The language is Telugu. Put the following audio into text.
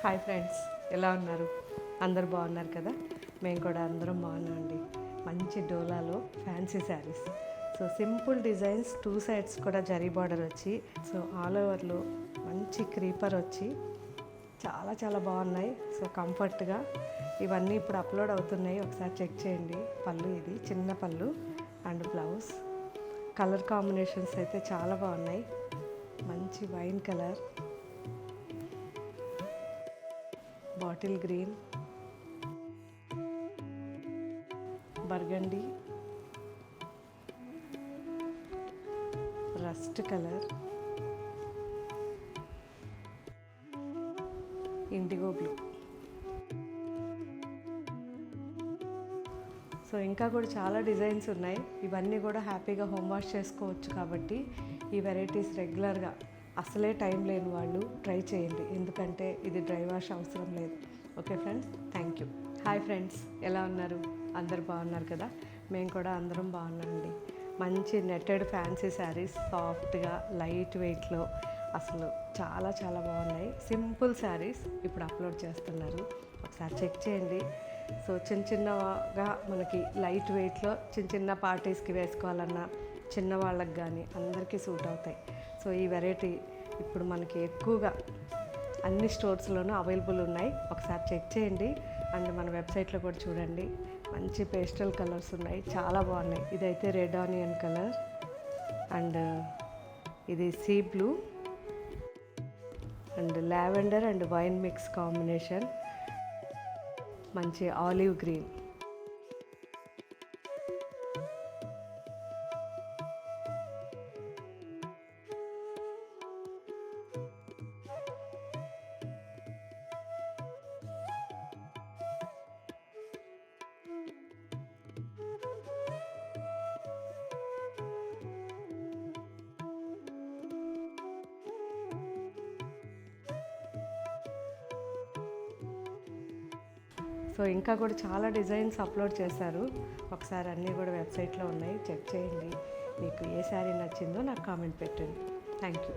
హాయ్ ఫ్రెండ్స్, ఎలా ఉన్నారు? అందరు బాగున్నారు కదా? మేము కూడా అందరం బాగున్నామండి. మంచి డోలాలో fancy sarees. So simple designs, 2 sides కూడా జరీ బార్డర్ వచ్చి, సో ఆల్ ఓవర్లో మంచి క్రీపర్ వచ్చి చాలా చాలా బాగున్నాయి. సో కంఫర్ట్గా ఇవన్నీ ఇప్పుడు అప్లోడ్ అవుతున్నాయి, ఒకసారి చెక్ చేయండి. పళ్ళు ఇది చిన్న పళ్ళు అండ్ బ్లౌజ్. కలర్ కాంబినేషన్స్ అయితే చాలా బాగున్నాయి. మంచి wine colour, bottle green, burgundy, rust colour, IndiGo blue. So ఇంకా కూడా చాలా డిజైన్స్ ఉన్నాయి. ఇవన్నీ కూడా హ్యాపీగా హోమ్ వాష్ చేసుకోవచ్చు. కాబట్టి ఈ వెరైటీస్ రెగ్యులర్గా అసలే టైం లేని వాళ్ళు ట్రై చేయండి, ఎందుకంటే ఇది డ్రై వాష్ అవసరం లేదు. Okay friends, thank you. Hi friends, ఎలా ఉన్నారు? అందరు బాగున్నారు కదా? మేము కూడా అందరం బాగున్నామండి. మంచి నెట్టెడ్ ఫ్యాన్సీ శారీస్, సాఫ్ట్గా లైట్ వెయిట్లో అసలు చాలా చాలా బాగున్నాయి. సింపుల్ శారీస్ ఇప్పుడు అప్లోడ్ చేస్తున్నారు, ఒకసారి చెక్ చేయండి. సో చిన్నగా మనకి లైట్ వెయిట్లో చిన్న పార్టీస్కి వేసుకోవాలన్నా చిన్నవాళ్ళకి కానీ అందరికీ సూట్ అవుతాయి. సో ఈ వెరైటీ ఇప్పుడు మనకి ఎక్కువగా అన్ని స్టోర్స్లోనూ అవైలబుల్ ఉన్నాయి, ఒకసారి చెక్ చేయండి. అండ్ మన వెబ్సైట్లో కూడా చూడండి. మంచి పేస్టల్ కలర్స్ ఉన్నాయి, చాలా బాగున్నాయి. ఇదైతే రెడ్ ఆనియన్ కలర్ అండ్ ఇది sea blue and lavender and wine mix combination, మంచి ఆలివ్ గ్రీన్. సో ఇంకా కూడా చాలా డిజైన్స్ అప్లోడ్ చేశారు, ఒకసారి అన్నీ కూడా వెబ్సైట్లో ఉన్నాయి, చెక్ చేయండి. మీకు ఏ శారీ నచ్చిందో నాకు కామెంట్ పెట్టండి. Thank you.